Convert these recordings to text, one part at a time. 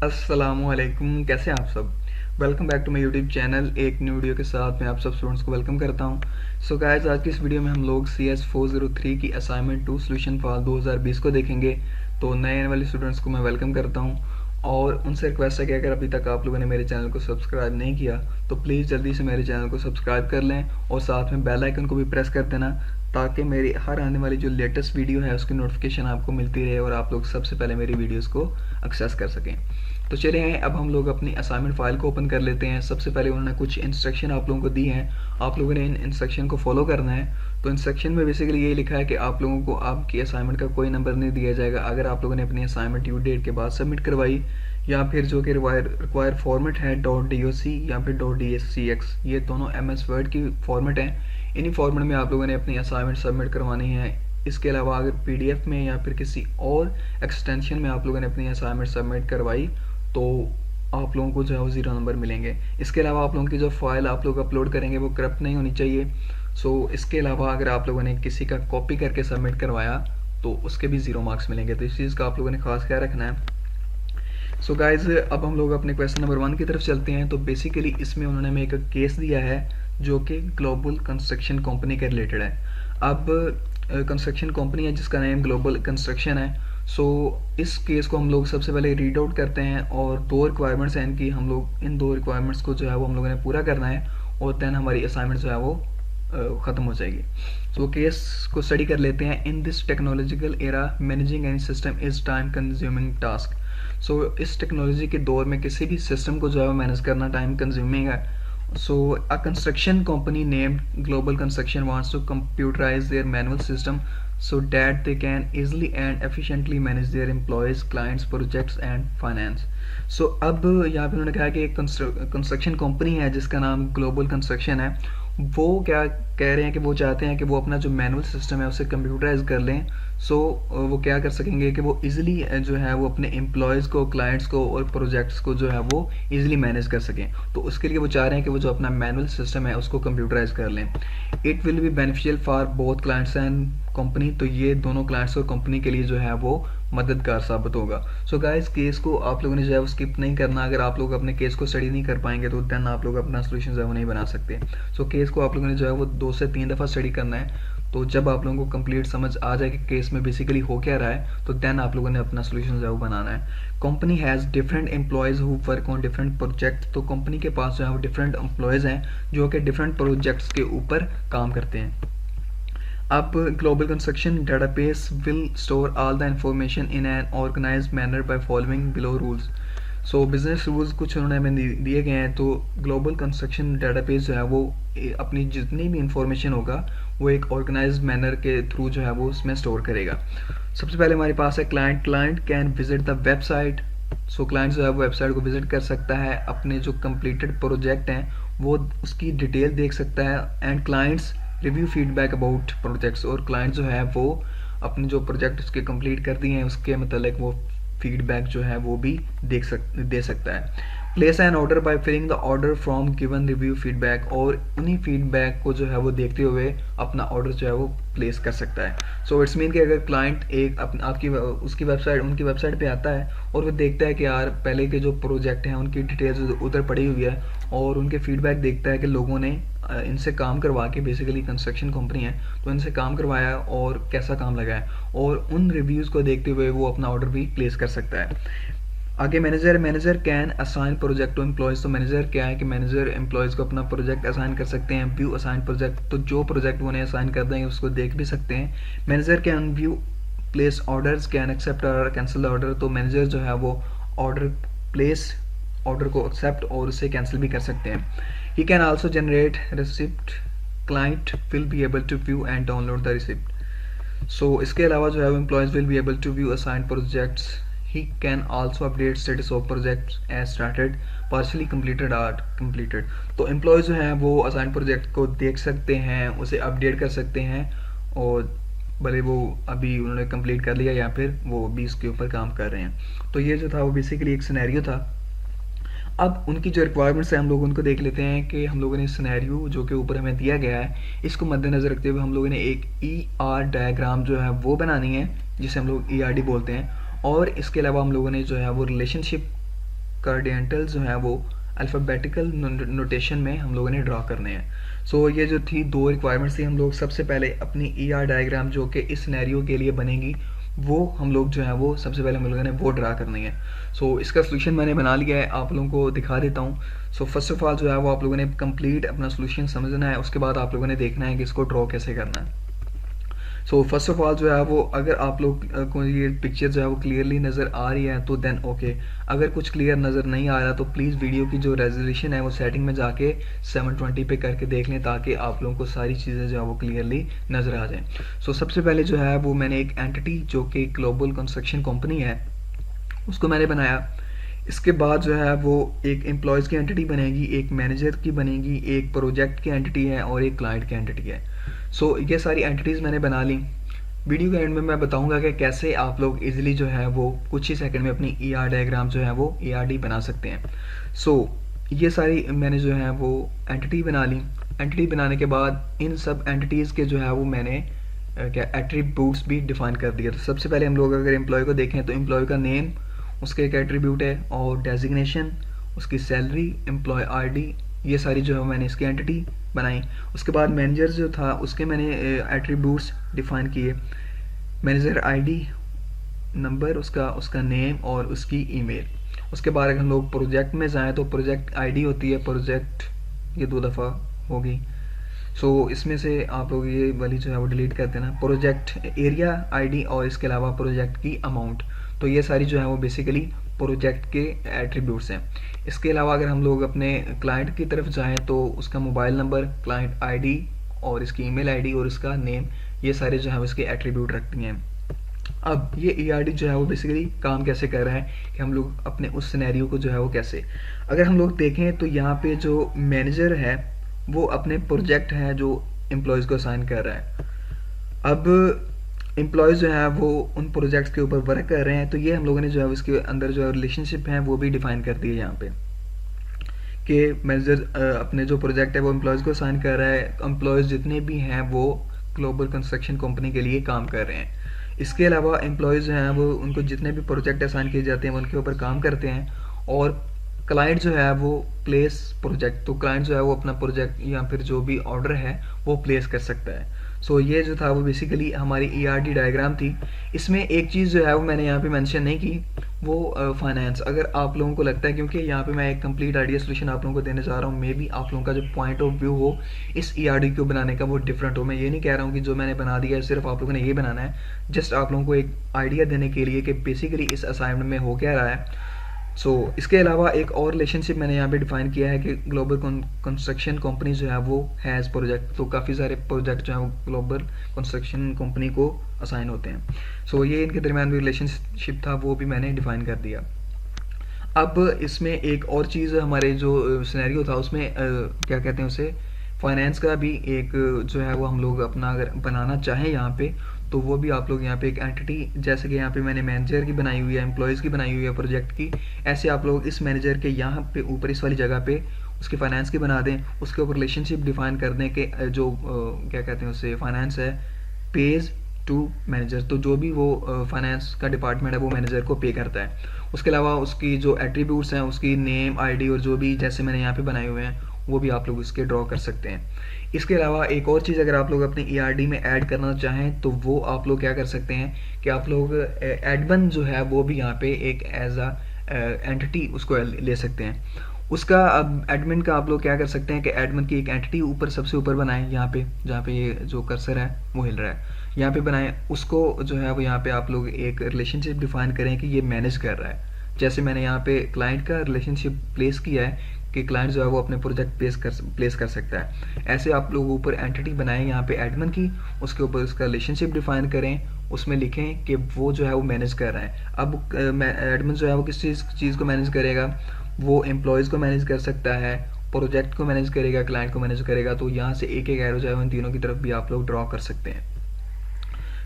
अस्सलामुअलैकुम, कैसे हैं आप सब। Welcome back to my YouTube channel. एक न्यू वीडियो के साथ मैं आप सब स्टूडेंट्स को वेलकम करता हूं। सो गाइस, आज की इस वीडियो में हम लोग CS403 की असाइनमेंट 2 सोल्यूशन फॉर 2020 को देखेंगे। तो नए आने वाले स्टूडेंट्स को मैं वेलकम करता हूं और उनसे रिक्वेस्ट है कि अगर अभी तक आप लोगों ने मेरे चैनल को सब्सक्राइब नहीं किया तो प्लीज़ जल्दी से मेरे चैनल को सब्सक्राइब कर लें और साथ में बेल आइकन को भी प्रेस कर देना, ताकि मेरी हर आने वाली जो लेटेस्ट वीडियो है उसकी नोटिफिकेशन आपको मिलती रहे और आप लोग सबसे पहले मेरी वीडियोस को एक्सेस कर सकें। तो चलिए अब हम लोग अपनी असाइनमेंट फाइल को ओपन कर लेते हैं। सबसे पहले उन्होंने कुछ इंस्ट्रक्शन आप लोगों को दी हैं, आप लोगों ने इन इंस्ट्रक्शन को फॉलो करना है। तो इंस्ट्रक्शन में बेसिकली यही लिखा है कि आप लोगों को आपकी असाइनमेंट का कोई नंबर नहीं दिया जाएगा अगर आप लोगों ने अपनी असाइनमेंट ड्यू डेट के बाद सबमिट करवाई, या फिर जो कि रिक्वायर फॉर्मेट है .doc या फिर .docx, ये दोनों MS वर्ड की फॉर्मेट है। इन्हीं फॉर्मेट में आप लोगों ने अपनी असाइनमेंट सबमिट करवानी है। इसके अलावा अगर PDF में या फिर किसी और एक्सटेंशन में आप लोगों ने अपनी असाइनमेंट सबमिट करवाई तो आप लोगों को जो है वो 0 नंबर मिलेंगे। इसके अलावा आप लोगों की जो फाइल आप लोग अपलोड करेंगे वो करप्ट नहीं होनी चाहिए। इसके अलावा अगर आप लोगों ने किसी का कॉपी करके सबमिट करवाया तो उसके भी 0 मार्क्स मिलेंगे। तो इस चीज़ का आप लोगों ने खास ख्याल रखना है। गाइज, अब हम लोग अपने क्वेश्चन नंबर 1 की तरफ चलते हैं। तो बेसिकली इसमें उन्होंने हमें एक केस दिया है जो कि ग्लोबल कंस्ट्रक्शन कंपनी के रिलेटेड है। अब कंस्ट्रक्शन कंपनी है जिसका नेम ग्लोबल कंस्ट्रक्शन है। इस केस को हम लोग सबसे पहले रीड आउट करते हैं और 2 रिक्वायरमेंट्स हैं इनकी। हम लोग इन 2 रिक्वायरमेंट्स को जो है वो हम लोगों ने पूरा करना है और देन हमारी असाइनमेंट जो है वो ख़त्म हो जाएगी। केस को स्टडी कर लेते हैं। In this technological era managing any system is time consuming task. इस टेक्नोलॉजी के दौर में किसी भी सिस्टम को जो है मैनेज करना टाइम कंज्यूमिंग है। A construction company named Global Construction wants to computerize their manual system so that they can easily and efficiently manage their employees, clients, projects and finance. अब यहाँ पे उन्होंने कहा कि एक कंस्ट्रक्शन कंपनी है जिसका नाम ग्लोबल कंस्ट्रक्शन है। वो क्या कह रहे हैं कि वो चाहते हैं कि वो अपना जो मैनुअल सिस्टम है उसे कंप्यूटराइज कर लें। वो क्या कर सकेंगे कि वो इजीली जो है वो अपने एम्प्लॉयज़ को, क्लाइंट्स को और प्रोजेक्ट्स को जो है वो इजीली मैनेज कर सकें। तो उसके लिए वो चाह रहे हैं कि वो जो अपना मैनुअल सिस्टम है उसको कंप्यूटराइज कर लें। It will be beneficial for both clients and company. तो ये दोनों क्लाइंट्स और कंपनी के लिए जो है वो मददगार साबित होगा। गाइस, केस को आप लोगों ने जो है वो स्किप नहीं करना। अगर आप लोग अपने केस को स्टडी नहीं कर पाएंगे तो देन आप लोग अपना सोल्यूशन जो है वो नहीं बना सकते। केस को आप लोगों ने जो है वो 2 से 3 दफ़ा स्टडी करना है। तो जब आप लोगों को कंप्लीट समझ आ जाए कि केस में बेसिकली हो क्या रहा है तो देन आप लोगों ने अपना सोल्यूशन जो है वो बनाना है। Company has different employees who work on different project. तो कंपनी के पास जो है वो डिफरेंट एम्प्लॉयज़ हैं जो कि डिफरेंट प्रोजेक्ट्स के ऊपर काम करते हैं। अब global construction database will store all the information in an organised manner by following below rules. Business rules कुछ उन्होंने हमें दिए गए हैं। तो ग्लोबल कंस्ट्रक्शन डेटाबेस जो है वो अपनी जितनी भी इंफॉर्मेशन होगा वो एक ऑर्गेनाइज्ड मैनर के थ्रू जो है वो उसमें स्टोर करेगा। सबसे पहले हमारे पास है client can visit the website. Client जो है वो वेबसाइट को विजिट कर सकता है, अपने जो कंप्लीटेड प्रोजेक्ट हैं वो उसकी डिटेल देख सकता है। And clients review feedback about projects. और क्लाइंट जो है वो अपने जो प्रोजेक्ट उसके कंप्लीट कर दिए हैं उसके मतलब वो फीडबैक जो है वो भी दे सकता है। Place an order by filling the order from given review feedback. और उन्हीं फीडबैक को जो है वो देखते हुए अपना ऑर्डर जो है वो प्लेस कर सकता है। इट्स मीन कि अगर क्लाइंट एक आपकी उनकी वेबसाइट पे आता है और वो देखता है कि यार पहले के जो प्रोजेक्ट हैं उनकी डिटेल्स उधर पड़ी हुई है और उनके फीडबैक देखता है कि लोगों ने इनसे काम करवा के, बेसिकली कंस्ट्रक्शन कंपनी है तो इनसे काम करवाया और कैसा काम लगा है, और उन रिव्यूज़ को देखते हुए वो अपना ऑर्डर भी प्लेस कर सकता है। आगे manager can assign project to employees. तो मैनेजर क्या है कि मैनेजर एम्प्लॉयज़ को अपना प्रोजेक्ट असाइन कर सकते हैं। व्यू असाइन प्रोजेक्ट, तो जो प्रोजेक्ट वो उन्हें असाइन कर देंगे उसको देख भी सकते हैं। Manager can view place orders, can accept order, cancel the order. तो मैनेजर जो है वो ऑर्डर को एक्सेप्ट और उसे कैंसिल भी कर सकते हैं। He can also generate receipt. Client will be able to view and download the receipt. इसके अलावा जो है वो employees will be able to view assign projects. He can also update status of projects as started, partially completed or completed। तो employees जो हैं वो assign project को देख सकते हैं, उसे अपडेट कर सकते हैं और भले वो अभी उन्होंने कंप्लीट कर लिया या फिर वो भी इसके ऊपर काम कर रहे हैं। तो ये जो था वो बेसिकली एक सिनेरियो था। अब उनकी जो रिक्वायरमेंट्स हैं हम लोग उनको देख लेते हैं कि हम लोगों ने सिनेरियो जो कि ऊपर हमें दिया गया है इसको मद्देनज़र रखते हुए हम लोगों ने एक ER डायग्राम जो है वो बनानी है जिसे हम लोग ERD बोलते हैं। और इसके अलावा हम लोगों ने जो है वो रिलेशनशिप कार्डियंटल जो है वो अल्फ़ाबेटिकल नोटेशन में हम लोगों ने ड्रा करने हैं। सो ये जो थी 2 रिक्वायरमेंट्स थी। हम लोग सबसे पहले अपनी डायग्राम जो कि इस सिनेरियो के लिए बनेगी वो हम लोग जो है वो सबसे पहले हम लोगों ने वो ड्रा करनी है। सो इसका सोल्यूशन मैंने बना लिया है, आप लोगों को दिखा देता हूँ। सो फर्स्ट ऑफ ऑल जो है वो आप लोगों ने कंप्लीट अपना सोल्यूशन समझना है, उसके बाद आप लोगों ने देखना है कि इसको ड्रॉ कैसे करना है। सो फर्स्ट ऑफ ऑल जो है वो अगर आप लोग को ये पिक्चर जो है वो क्लियरली नज़र आ रही है तो देन ओके। अगर कुछ क्लियर नज़र नहीं आ रहा तो प्लीज़ वीडियो की जो रेजोल्यूशन है वो सेटिंग में जाके 720 पे करके देख लें, ताकि आप लोगों को सारी चीज़ें जो है वो क्लियरली नज़र आ जाएं। सो सबसे पहले जो है वो मैंने एक एंटिटी जो कि ग्लोबल कंस्ट्रक्शन कंपनी है उसको मैंने बनाया। इसके बाद जो है वो एक एम्प्लॉयज़ की एंटिटी बनेगी, एक मैनेजर की बनेगी, एक प्रोजेक्ट की एंटिटी है और एक क्लाइंट की एंटिटी है। सो ये सारी एंटिटीज़ मैंने बना ली। वीडियो के एंड में मैं बताऊंगा कि कैसे आप लोग इजीली जो है वो कुछ ही सेकंड में अपनी डायग्राम जो है वो ERD बना सकते हैं। सो ये सारी मैंने जो है वो एंटिटी बना ली। एंटिटी बनाने के बाद इन सब एंटिटीज़ के जो है वो मैंने क्या एट्रीब्यूट्स भी डिफाइन कर दिया। तो सबसे पहले हम लोग अगर एम्प्लॉय को देखें तो एम्प्लॉय का नेम उसका एक एट्रीब्यूट है, और डेजिग्नेशन, उसकी सैलरी, एम्प्लॉय ID, ये सारी जो है मैंने इसकी एंटिटी बनाई। उसके बाद मैनेजर जो था उसके मैंने एट्रीब्यूट्स डिफाइन किए। मैनेजर ID नंबर, उसका नेम और उसकी ईमेल। उसके बाद अगर हम लोग प्रोजेक्ट में जाएं तो प्रोजेक्ट ID होती है प्रोजेक्ट, ये 2 दफ़ा होगी। सो इसमें से आप लोग ये वाली जो है वो डिलीट कर देना। प्रोजेक्ट एरिया ID और इसके अलावा प्रोजेक्ट की अमाउंट। तो ये सारी जो है वो बेसिकली प्रोजेक्ट के एट्रीब्यूट्स हैं। इसके अलावा अगर हम लोग अपने क्लाइंट की तरफ जाएं तो उसका मोबाइल नंबर, क्लाइंट ID और इसकी ईमेल ID और इसका नेम, ये सारे जो है इसके एट्रीब्यूट रखती हैं। अब ये ERD जो है वो बेसिकली काम कैसे कर रहा है कि हम लोग अपने उस सिनेरियो को जो है वो कैसे, अगर हम लोग देखें तो यहाँ पे जो मैनेजर है वो अपने प्रोजेक्ट है जो एम्प्लॉयज़ को असाइन कर रहा है। अब एम्प्लॉयज़ जो है वो उन प्रोजेक्ट्स के ऊपर वर्क कर रहे हैं, तो ये हम लोगों ने जो है इसके अंदर जो रिलेशनशिप है वो भी डिफाइन कर दी है यहाँ पे कि मैनेजर अपने जो प्रोजेक्ट है वो एम्प्लॉयज़ को असाइन कर रहा है। एम्प्लॉयज़ जितने भी हैं वो ग्लोबल कंस्ट्रक्शन कंपनी के लिए काम कर रहे हैं। इसके अलावा एम्प्लॉयज़ जो हैं वो उनको जितने भी प्रोजेक्ट असाइन किए जाते हैं वो उनके ऊपर काम करते हैं। और क्लाइंट जो है वो प्लेस प्रोजेक्ट, तो क्लाइंट जो है वो अपना प्रोजेक्ट या फिर जो भी ऑर्डर है वो प्लेस कर सकता है। सो ये जो था वो बेसिकली हमारी ERD डायग्राम थी। इसमें एक चीज़ जो है वो मैंने यहाँ पे मेंशन नहीं की, वो फाइनेंस। अगर आप लोगों को लगता है, क्योंकि यहाँ पे मैं एक कंप्लीट आइडिया सोल्यूशन आप लोगों को देने जा रहा हूँ, मे बी आप लोगों का जो पॉइंट ऑफ व्यू हो इस ERD को बनाने का वो डिफरेंट हो। मैं ये नहीं कह रहा हूँ कि जो मैंने बना दिया है सिर्फ आप लोगों ने ये बनाना है, जस्ट आप लोगों को एक आइडिया देने के लिए कि बेसिकली इस असाइनमेंट में हो क्या रहा है। सो इसके अलावा एक और रिलेशनशिप मैंने यहाँ पे डिफाइन किया है कि ग्लोबल कंस्ट्रक्शन कंपनी जो है वो हैज़ प्रोजेक्ट, तो काफ़ी सारे प्रोजेक्ट जो है वो ग्लोबल कंस्ट्रक्शन कंपनी को असाइन होते हैं। सो ये इनके दरमियान भी रिलेशनशिप था, वो भी मैंने डिफाइन कर दिया। अब इसमें एक और चीज़, हमारे जो सिनेरियो था उसमें क्या कहते हैं उसे, फाइनेंस का भी एक जो है वो हम लोग अपना अगर बनाना चाहें यहाँ पे तो वो भी आप लोग यहाँ पे एक एंटिटी, जैसे कि यहाँ पे मैंने मैनेजर की बनाई हुई है, एम्प्लॉयज़ की बनाई हुई है, प्रोजेक्ट की, ऐसे आप लोग इस मैनेजर के यहाँ पे ऊपर इस वाली जगह पे उसके फाइनेंस की बना दें। उसके ऊपर रिलेशनशिप डिफाइन कर दें कि जो क्या कहते हैं उसे, फाइनेंस है पेज टू मैनेजर, तो जो भी वो फाइनेंस का डिपार्टमेंट है वो मैनेजर को पे करता है। उसके अलावा उसकी जो एट्रीब्यूट्स हैं उसकी नेम ID और जो भी जैसे मैंने यहाँ पे बनाए हुए हैं वो भी आप लोग इसके ड्रॉ कर सकते हैं। इसके अलावा एक और चीज़ अगर आप लोग अपने ERD में ऐड करना चाहें तो वो आप लोग क्या कर सकते हैं कि आप लोग एडमिन जो है वो भी यहाँ पे एक एज अ एंटिटी उसको ले सकते हैं। उसका अब एडमिन का आप लोग क्या कर सकते हैं कि एडमिन की एक एंटिटी ऊपर सबसे ऊपर बनाएं, यहाँ पे जहाँ पे ये जो कर्सर है वो हिल रहा है यहाँ पे बनाएं। उसको जो है वो यहाँ पे आप लोग एक रिलेशनशिप डिफाइन करें कि ये मैनेज कर रहा है। जैसे मैंने यहाँ पे क्लाइंट का रिलेशनशिप प्लेस किया है कि क्लाइंट जो है वो अपने प्रोजेक्ट प्लेस कर सकता है। ऐसे आप लोग ऊपर एंटिटी बनाएं यहाँ पे एडमिन की, उसके ऊपर उसका रिलेशनशिप डिफाइन करें, उसमें लिखें कि वो जो है वो मैनेज कर रहा है। अब एडमिन जो है वो किस चीज़ को मैनेज करेगा, वो एम्प्लॉयज़ को मैनेज कर सकता है, प्रोजेक्ट को मैनेज करेगा, क्लाइंट को मैनेज करेगा। तो यहाँ से एक एक एरो जो है इन तीनों की तरफ भी आप लोग ड्रॉ कर सकते हैं।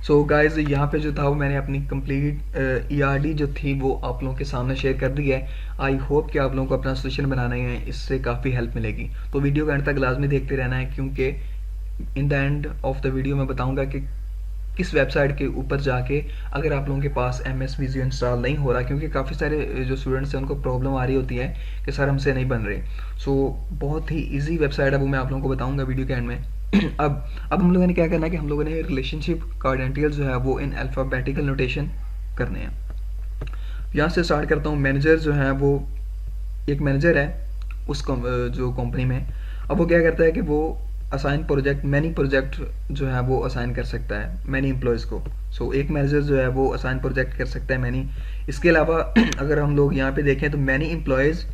सो गाइज यहाँ पे जो था वो मैंने अपनी कंप्लीट ERD जो थी वो आप लोगों के सामने शेयर कर दी है। आई होप कि आप लोगों को अपना सोल्यूशन बनाने में इससे काफ़ी हेल्प मिलेगी। तो वीडियो का एंड तक लाजमी देखते रहना है, क्योंकि in the end of the video मैं बताऊंगा कि किस वेबसाइट के ऊपर जाके, अगर आप लोगों के पास MS Visio इंस्टॉल नहीं हो रहा, क्योंकि काफ़ी सारे जो स्टूडेंट्स हैं उनको प्रॉब्लम आ रही होती है कि सर हमसे नहीं बन रहे। सो बहुत ही ईजी वेबसाइट है, वो मैं आप लोगों को बताऊंगा वीडियो के एंड में। अब हम लोगों ने क्या करना है कि हम लोगों ने रिलेशनशिप कोऑर्डिनेटर्स जो है वो इन अल्फ़ाबेटिकल नोटेशन करने हैं। यहाँ से स्टार्ट करता हूँ। मैनेजर जो है वो, एक मैनेजर है उस जो कंपनी में, अब वो क्या करता है कि वो असाइन प्रोजेक्ट, मैनी प्रोजेक्ट जो है वो असाइन कर सकता है मैनी एम्प्लॉयज़ को। सो एक मैनेजर जो है वो असाइन प्रोजेक्ट कर सकता है मैनी। इसके अलावा अगर हम लोग यहाँ पे देखें तो many employees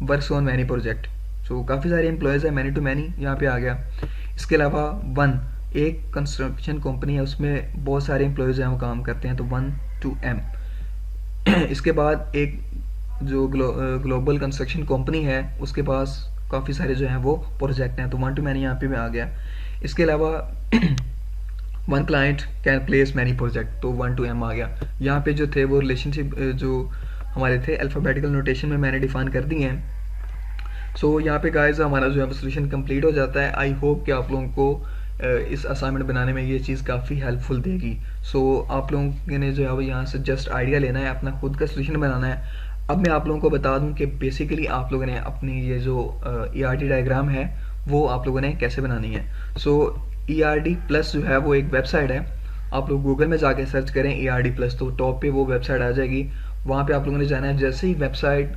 works on many project. So काफ़ी सारे एम्प्लॉयज़ है, मैनी टू मैनी यहाँ पे आ गया। इसके अलावा वन, एक कंस्ट्रक्शन कंपनी है उसमें बहुत सारे एम्प्लॉयज़ हैं वो काम करते हैं, तो 1 to M। इसके बाद एक जो ग्लोबल कंस्ट्रक्शन कंपनी है उसके पास काफ़ी सारे जो हैं वो प्रोजेक्ट हैं, तो 1 to मैनी यहाँ पे भी आ गया। इसके अलावा one client can place many project, तो 1 to M आ गया। यहाँ पे जो थे वो रिलेशनशिप जो हमारे थे अल्फ़ाबेटिकल नोटेशन में मैंने डिफाइन कर दी हैं। सो यहाँ पे गाइस हमारा जो है सोल्यूशन कंप्लीट हो जाता है। आई होप कि आप लोगों को इस असाइनमेंट बनाने में ये चीज़ काफ़ी हेल्पफुल देगी। सो आप लोगों ने जो है वो यहाँ से जस्ट आइडिया लेना है, अपना खुद का सोल्यूशन बनाना है। अब मैं आप लोगों को बता दूं कि बेसिकली आप लोगों ने अपनी ये जो ERD डायग्राम है वो आप लोगों ने कैसे बनानी है। सो ERD प्लस जो है वो एक वेबसाइट है, आप लोग गूगल में जाके सर्च करें ERD प्लस, तो टॉप पे वो वेबसाइट आ जाएगी। वहाँ पे आप लोगों ने जाना है, जैसे ही वेबसाइट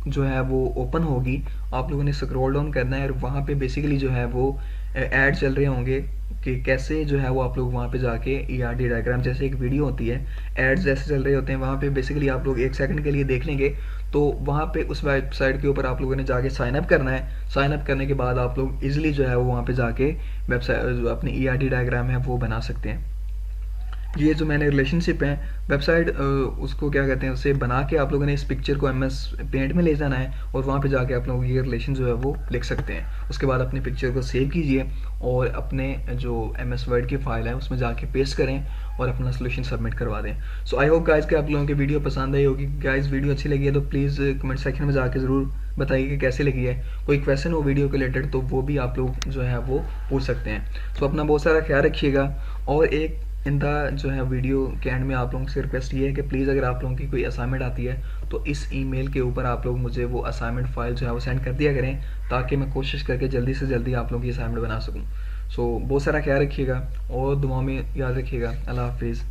जो है वो ओपन होगी आप लोगों ने स्क्रॉल डाउन करना है, और वहाँ पे बेसिकली जो है वो ऐड चल रहे होंगे कि कैसे जो है वो आप लोग वहाँ पे जाके ERD डायग्राम, जैसे एक वीडियो होती है एड्स जैसे चल रहे होते हैं, वहाँ पे बेसिकली आप लोग 1 सेकंड के लिए देख लेंगे। तो वहाँ पे उस वेबसाइट के ऊपर आप लोगों ने जाके साइन अप करना है। साइन अप करने के बाद आप लोग इजीली जो है वो वहाँ पे जाके वेबसाइट जो अपनी ERD डायग्राम है वो बना सकते हैं। ये जो मैंने रिलेशनशिप है वेबसाइट उसको क्या कहते हैं, उसे बना के आप लोगों ने इस पिक्चर को MS पेंट में ले जाना है, और वहाँ पे जाके आप लोग ये रिलेशन जो है वो लिख सकते हैं। उसके बाद अपनी पिक्चर को सेव कीजिए और अपने जो MS वर्ड की फाइल है उसमें जाके पेस्ट करें और अपना सोल्यूशन सबमिट करवा दें। सो आई होप गाइस कि आप लोगों की वीडियो पसंद आई होगी। गाइस वीडियो अच्छी लगी है तो प्लीज़ कमेंट सेक्शन में जाके ज़रूर बताइए कि कैसी लगी है। कोई क्वेश्चन हो वीडियो के रिलेटेड तो वो भी आप लोग जो है वो पूछ सकते हैं। सो अपना बहुत सारा ख्याल रखिएगा। और एक इनका जो है वीडियो के एंड में आप लोगों से रिक्वेस्ट ये है कि प्लीज़ अगर आप लोगों की कोई असाइनमेंट आती है तो इस ईमेल के ऊपर आप लोग मुझे वो असाइनमेंट फाइल जो है वो सेंड कर दिया करें, ताकि मैं कोशिश करके जल्दी से जल्दी आप लोगों की असाइनमेंट बना सकूं। सो बहुत सारा ख्याल रखिएगा और दुआ में याद रखिएगा। अल्लाह हाफिज़।